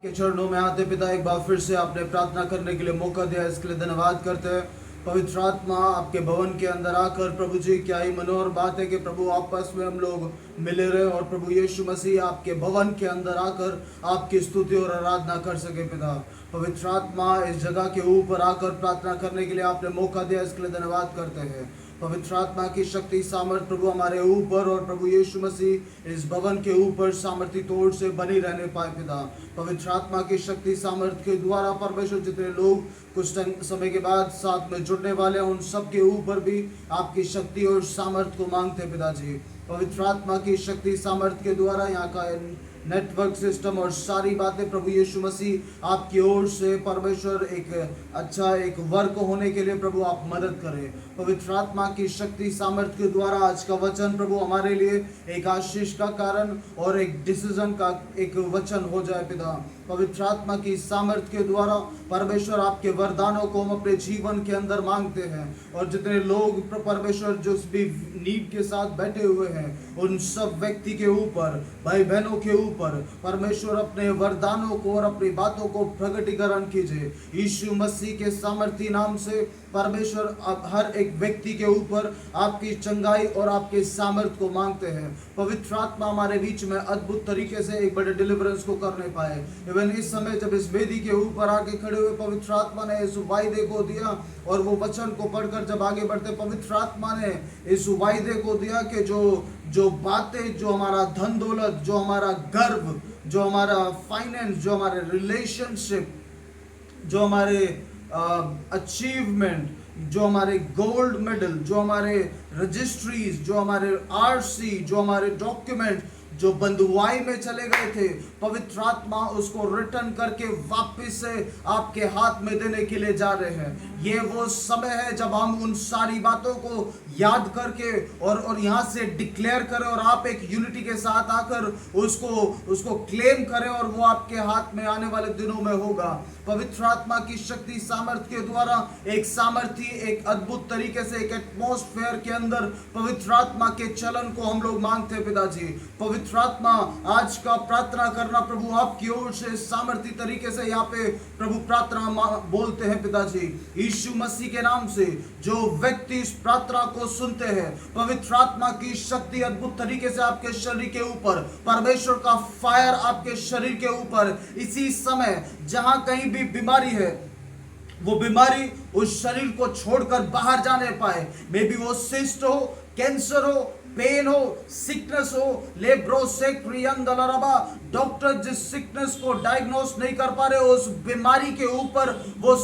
के चरणों में आते पिता, एक बार फिर से आपने प्रार्थना करने के लिए मौका दिया, इसके लिए धन्यवाद करते हैं। पवित्र आत्मा आपके भवन के अंदर आकर प्रभु जी, क्या ही मनोहर बात है कि प्रभु आपस में हम लोग मिले रहे और प्रभु यीशु मसीह आपके भवन के अंदर आकर आपकी स्तुति और आराधना कर सके। पिता पवित्र आत्मा इस जगह के ऊपर आकर प्रार्थना करने के लिए आपने मौका दिया, इसके लिए धन्यवाद करते हैं। पवित्र आत्मा की शक्ति सामर्थ प्रभु हमारे ऊपर और प्रभु यीशु मसीह इस भवन के ऊपर सामर्थ्य तोड़ से बनी रहने पाए। पिता पवित्र आत्मा की शक्ति सामर्थ के द्वारा परमेश्वर जितने लोग कुछ समय के बाद साथ में जुड़ने वाले हैं, उन सब के ऊपर भी आपकी शक्ति और सामर्थ को मांगते पिताजी। पवित्र आत्मा की शक्ति सामर्थ के द्वारा यहाँ का नेटवर्क सिस्टम और सारी बातें प्रभु यीशु मसीह आपकी ओर से परमेश्वर एक वर्क होने के लिए प्रभु आप मदद करें। पवित्र आत्मा की शक्ति सामर्थ्य के द्वारा आज का वचन प्रभु हमारे लिए एक आशीष का कारण और एक डिसीजन का एक वचन हो जाए। पिता पवित्र आत्मा की सामर्थ्य के द्वारा परमेश्वर आपके वरदानों को हम अपने जीवन के अंदर मांगते हैं, और जितने लोग परमेश्वर जो भी नीड के साथ बैठे हुए हैं, उन सब व्यक्ति के ऊपर, भाई बहनों के ऊपर परमेश्वर अपने वरदानों को और अपनी बातों को प्रकटीकरण कीजिए। यीशु मसीह के सामर्थी नाम से परमेश्वर अब हर एक व्यक्ति के ऊपर आपकी चंगाई और आपके सामर्थ को मांगते हैं। पवित्र आत्मा हमारे बीच में अद्भुत तरीके से एक बड़े डिलीवरेंस को करने पाए। इवन इस समय जब इस वेदी के ऊपर आके खड़े हुए पवित्र आत्मा ने इस वायदे को दिया, और वो वचन को पढ़कर जब आगे बढ़ते पवित्र आत्मा ने इस वायदे को दिया कि जो बातें, जो हमारा धन दौलत, जो हमारा गर्व, जो हमारा फाइनेंस, जो हमारे रिलेशनशिप, जो हमारे अचीवमेंट, जो हमारे गोल्ड मेडल, जो हमारे रजिस्ट्रीज, जो हमारे आरसी, जो हमारे डॉक्यूमेंट जो बंधुआई में चले गए थे, पवित्र आत्मा उसको रिटर्न करके वापस से आपके हाथ में देने के लिए जा रहे हैं। ये वो समय है जब हम उन सारी बातों को याद करके और यहाँ से डिक्लेयर करें, और आप एक यूनिटी के साथ आकर उसको क्लेम करें, और वो आपके हाथ में आने वाले दिनों में होगा। पवित्र आत्मा की शक्ति सामर्थ्य के द्वारा एक सामर्थ्य, एक अद्भुत तरीके से एक एटमॉस्फेयर के अंदर पवित्र आत्मा के चलन को हम लोग मांगते हैं। पिताजी पवित्र आत्मा आज का प्रार्थना करना प्रभु आपकी ओर से सामर्थ्य तरीके से यहाँ पे प्रभु प्रार्थना बोलते हैं। पिताजी यीशु मसीह के नाम से जो व्यक्ति इस प्रार्थना को सुनते हैं, पवित्र आत्मा की शक्ति अद्भुत तरीके से आपके शरीर के ऊपर, परमेश्वर का फायर आपके शरीर के ऊपर, इसी समय जहां कहीं भी बीमारी है, वो बीमारी उस शरीर को छोड़कर बाहर जाने पाए। मे बी वो सिस्ट हो, कैंसर हो, पेन हो, सिकनेस हो, लेब्रोसेक्रियंदलरबा, डॉक्टर जिस सिकनेस को डायग्नोस नहीं कर पा रहे, उस बीमारी के ऊपर वो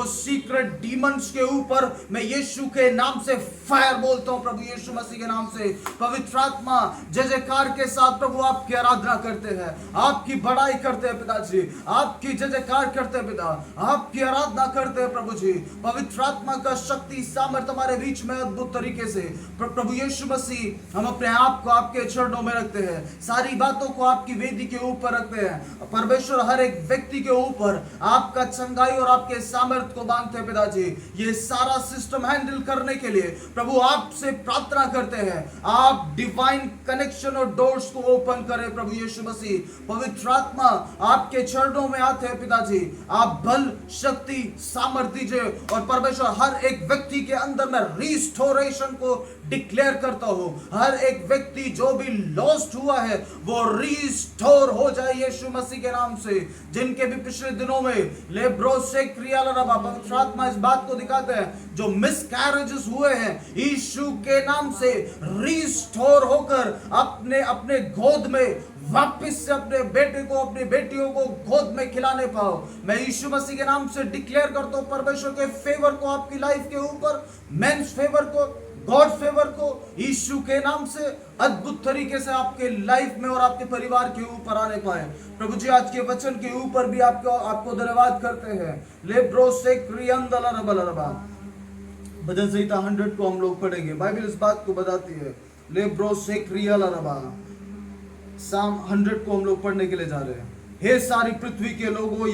सीक्रेट डीमंस के ऊपर मैं यीशु के नाम से फायर बोलता हूं, प्रभु यीशु मसीह के नाम से। पवित्र आत्मा जय जयकार के साथ प्रभु आपकी आराधना करते हैं, आपकी बड़ाई करते हैं पिताजी, आपकी जय जयकार करते हैं पिता, आपकी आराधना करते हैं प्रभु जी। पवित्र आत्मा का शक्ति सामर्थ्य हमारे बीच में अद्भुत तरीके से प्रभु यीशु मसीह, हम अपने आप को आपके चरणों में रखते हैं, सारी बातों को आपकी वेदी के ऊपर रखते हैं। परमेश्वर हर एक व्यक्ति के ऊपर आपका चंगाई और आपके सामर्थ्य को मांगते हैं पिताजी। ये सारा सिस्टम हैंडल करने के लिए प्रभु आपसे प्रार्थना करते हैं, आप डिवाइन कनेक्शन और डोर्स को ओपन करें प्रभु यीशु मसीह। पवित्र आत्मा आपके चरणों में आते हैं पिताजी, आप बल, शक्ति, सामर्थ्य दीजिए, और परमेश्वर हर एक व्यक्ति के अंदर में रिस्टोरेशन को डिक्लेयर करता हूं। हर एक व्यक्ति जो भी लॉस्ट हुआ है वो रिस्टोर हो जाए यीशु मसीह के नाम से। जिनके भी पिछले दिनों में लेब्रोसेक्रियंदलरबा, पवित्र आत्मा इस बात को दिखाते हैं, जो मिसकैरेजेस हुए हैं, यीशु के नाम से रिस्टोर होकर अपने गोद में वापस से अपने बेटे को, अपनी बेटियों को गोद में खिलाने पाओ। मैं यीशु मसीह के नाम से डिक्लेयर करता हूं परमेश्वर के फेवर को आपकी लाइफ के ऊपर, मेंस फेवर को, गॉड फेवर को यीशु के नाम से अद्भुत तरीके से आपके लाइफ में और आपके परिवार के ऊपर आने पाए। प्रभु जी आज के वचन के ऊपर भी आपको धन्यवाद करते हैं। लेब्रोसेक्रियंदलरबा, भजन संहिता 100 को हम लोग पढ़ेंगे। बाइबल इस बात को बताती है। लेब्रोसेक्रियंदलरबा, साम 100 को हम लोग पढ़ने के लिए जा रहे हैं। हे सारी पृथ्वी के लोगों,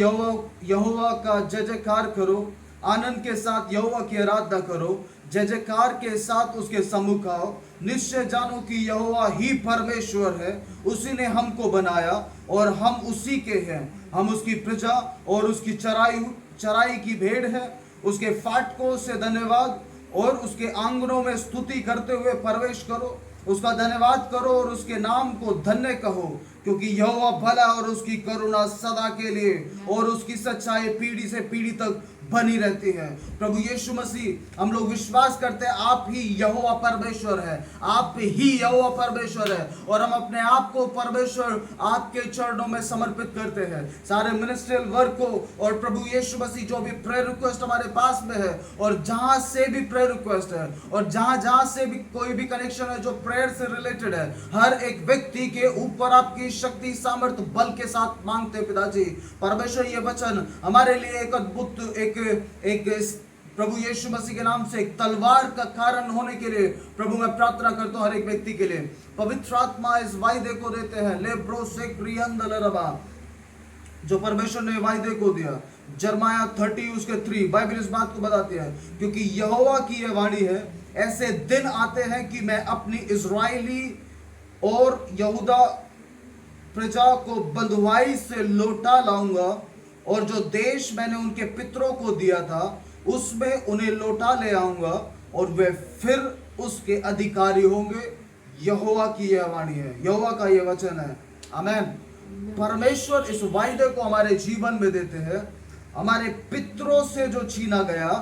यहोवा का जय जयकार करो, आनंद के साथ यहोवा की आराधना करो, जय जयकार के साथ उसके सम्मुख आओ। निश्चय जानो कि यहोवा ही परमेश्वर है, उसी ने हमको बनाया, और हम उसी के हैं। हम उसकी प्रजा और उसकी चराई की भेड़ है। उसके फाटकों से धन्यवाद और उसके आंगनों में स्तुति करते हुए प्रवेश करो। उसका धन्यवाद करो और उसके नाम को धन्य कहो, क्योंकि यहोवा भला और उसकी करुणा सदा के लिए और उसकी सच्चाई पीढ़ी से पीढ़ी तक बनी रहती है। प्रभु यीशु मसीह, हम लोग विश्वास करते हैं आप ही यहोवा परमेश्वर है, आप ही यहोवा परमेश्वर है, और हम अपने आप को परमेश्वर आपके चरणों में समर्पित करते हैं। सारे मिनिस्ट्रियल वर्क को और प्रभु यीशु मसीह जो भी प्रेयर रिक्वेस्ट हमारे पास में है और जहां से भी प्रेयर रिक्वेस्ट है और जहां से भी कोई भी कनेक्शन है जो प्रेयर से रिलेटेड है, हर एक व्यक्ति के ऊपर आपकी शक्ति सामर्थ्य बल के साथ मांगते हैं पिताजी। परमेश्वर ये वचन हमारे लिए एक अद्भुत एक प्रभु यीशु मसीह के नाम से एक तलवार का कारण होने के लिए प्रभु मैं प्रार्थना करता हूं हर एक व्यक्ति के लिए। पवित्र आत्मा इस वायदे को देते हैं, ले ब्रो से क्रियंदलरबा, जो परमेश्वर ने वायदे को दिया। जरमाया 30 उसके 3 बाइबल इस बात को बताती है, क्योंकि यहोवा की यह वाणी है, ऐसे दिन आते हैं कि मैं अपनी इजरायली और यहूदा प्रजा को बंधुआई से लौटा लाऊंगा, और जो देश मैंने उनके पितरों को दिया था उसमें उन्हें लौटा ले आऊंगा, और वे फिर उसके अधिकारी होंगे। यहोवा की यह वाणी है, यहोवा का यह वचन है। आमीन। परमेश्वर इस वायदे को हमारे जीवन में देते हैं। हमारे पितरों से जो छीना गया,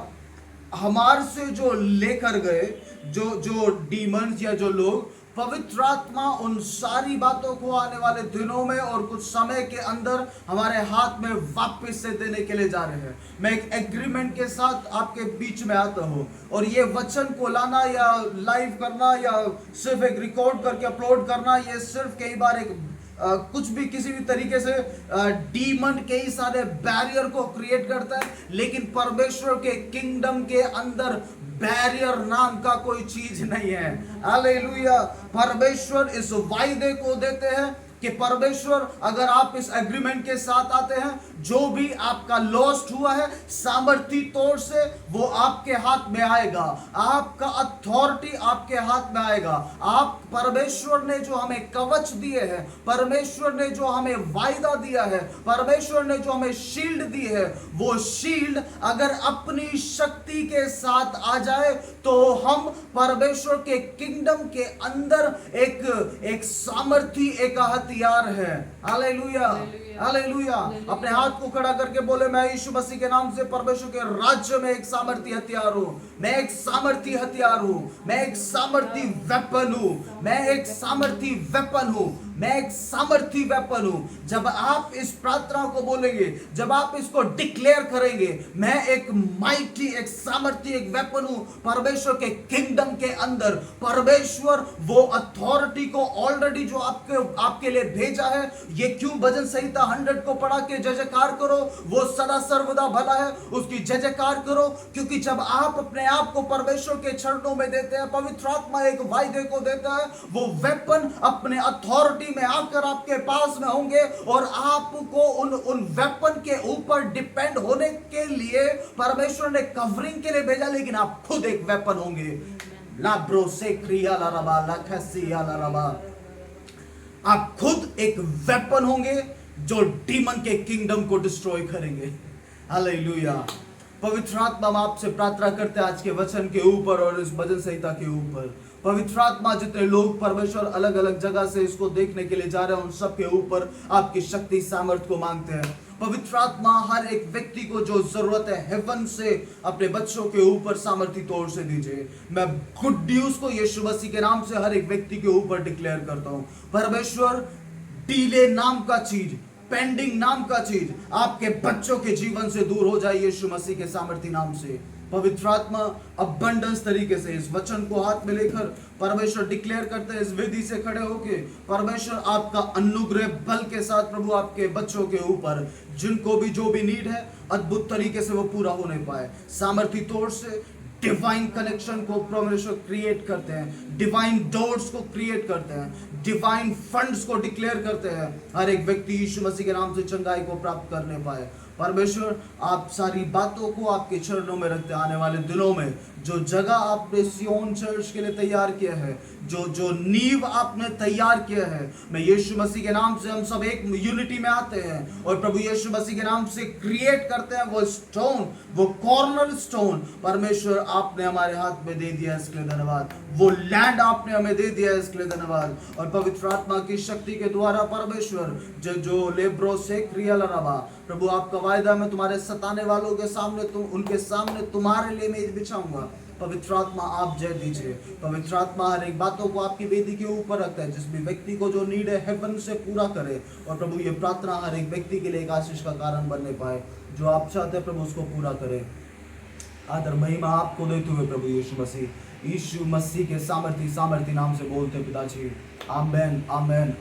हमारे से जो लेकर गए, जो डीमंस या जो लोग, पवित्र आत्मा उन सारी बातों को आने वाले दिनों में और कुछ समय के अंदर हमारे हाथ में वापस से देने के लिए जा रहे हैं। मैं एक एग्रीमेंट के साथ आपके बीच में आता हूँ, और ये वचन को लाना या लाइव करना या सिर्फ एक रिकॉर्ड करके अपलोड करना, ये सिर्फ कई बार एक कुछ भी किसी भी तरीके से डीमन कई सारे बैरियर को क्रिएट करता है, लेकिन परमेश्वर के किंगडम के अंदर बैरियर नाम का कोई चीज नहीं है। हालेलुया। परमेश्वर इस वायदे को देते हैं कि परमेश्वर, अगर आप इस एग्रीमेंट के साथ आते हैं, जो भी आपका लॉस्ट हुआ है सामर्थी तौर से वो आपके हाथ में आएगा, आपका अथॉरिटी आपके हाथ में आएगा। आप परमेश्वर ने जो हमें कवच दिए हैं, परमेश्वर ने जो हमें वायदा दिया है, परमेश्वर ने जो हमें शील्ड दी है, वो शील्ड अगर अपनी शक्ति के साथ आ जाए तो हम परमेश्वर के किंगडम के अंदर एक सामर्थी, एक हथियार है। Hallelujah, hallelujah. अपने हाथ को खड़ा करके बोले, मैं यीशु मसीह के नाम से परमेश्वर के राज्य में एक सामर्थी हथियार हूं। मैं एक सामर्थी हथियार हूं, मैं एक सामर्थी वेपन हूं, मैं एक सामर्थी वेपन हूं, मैं एक सामर्थी वेपन हूं। जब आप इस प्रार्थना को बोलेंगे, जब आप इसको डिक्लेयर करेंगे, मैं एक माइटी, एक सामर्थी, एक वेपन हूं परमेश्वर के किंगडम के अंदर। परमेश्वर वो अथॉरिटी को ऑलरेडी जो आपके लिए भेजा है, ये क्यों भजन संहिता 100 को पढ़ा के जय जयकार करो, वो सदा सर्वदा भला है, उसकी जय जयकार करो। क्योंकि जब आप अपने आप को परमेश्वर के चरणों में देते हैं, पवित्र आत्मा एक वायदे को देता है, वो वेपन अपने अथॉरिटी में आकर आपके पास में होंगे, और आपको उन वेपन के ऊपर डिपेंड होने के लिए परमेश्वर ने कवरिंग के लिए भेजा, लेकिन आप खुद एक वेपन होंगे। लाब्रो से क्रिया लारबा लखसिया लारबा, आप खुद एक वेपन होंगे जो डीमन के किंगडम को डिस्ट्रॉय करेंगे। हालेलुया। पवित्र आत्मा, हम आपसे प्रार्थना करते हैं आज के वचन के ऊपर और इस भजन संहिता के ऊपर। पवित्र आत्मा, जितने लोग परमेश्वर अलग अलग जगह से इसको देखने के लिए जा रहे हैं, उन सब के ऊपर आपकी शक्ति सामर्थ्य को मांगते हैं। पवित्र आत्मा, हर एक व्यक्ति को जो जरूरत है हेवन से अपने बच्चों के ऊपर सामर्थ्य तौर से दीजिए। मैं गुड न्यूज को यीशु मसीह के नाम से हर एक व्यक्ति के ऊपर डिक्लेयर करता हूं। परमेश्वर, डीले नाम का चीज, पेंडिंग नाम का चीज आपके बच्चों के जीवन से दूर हो जाए यीशु मसीह के सामर्थ्य नाम से। पवित्र आत्मा, अबंडेंस तरीके से इस वचन को हाथ में लेकर परमेश्वर डिक्लेयर करते हैं, इस विधि से खड़े होके परमेश्वर आपका अनुग्रह बल के साथ प्रभु आपके बच्चों के ऊपर, जिनको भी जो भी नीड है, अद्भुत तरीके से वो पूरा होने पाए। सामर्थ्य तौर से डिवाइन कनेक्शन को परमेश्वर क्रिएट करते हैं, डिवाइन डोर्स को क्रिएट करते हैं, डिवाइन फंड्स को डिक्लेयर करते हैं। हर एक व्यक्ति यीशु मसीह के नाम से चंगाई को प्राप्त करने पाए। परमेश्वर, आप सारी बातों को आपके चरणों में रखते हैं। आने वाले दिनों में जो जगह आपने सियोन चर्च के लिए तैयार किया है, जो जो नींव आपने तैयार किया है, मैं यीशु मसीह के नाम से हम सब एक यूनिटी में आते हैं और प्रभु यीशु मसीह के नाम से क्रिएट करते हैं वो स्टोन, वो कॉर्नर स्टोन परमेश्वर आपने हमारे हाथ में दे दिया, इसके लिए धन्यवाद। वो लैंड आपने हमें दे दिया, इसके लिए धन्यवाद। और पवित्र आत्मा की शक्ति के द्वारा परमेश्वर जो जो लेब्रो से क्रिया लगा प्रभु, आपका वायदा मैं तुम्हारे सताने वालों के सामने उनके सामने तुम्हारे लिए मेज बिछाऊंगा। पवित्र आत्मा आप जय दीजिए। पवित्र आत्मा हर एक बातों को आपकी वेदी के ऊपर रखता है, जिस भी व्यक्ति को जो नीड है हेवन से पूरा करे। और प्रभु ये प्रार्थना हर एक व्यक्ति के लिए एक आशीष का कारण बनने पाए, जो आप चाहते हैं प्रभु उसको पूरा करे। आदर महिमा आपको देते हुए प्रभु यीशु मसीह के सामर्थी नाम से बोलते पिताजी, आमेन आमेन।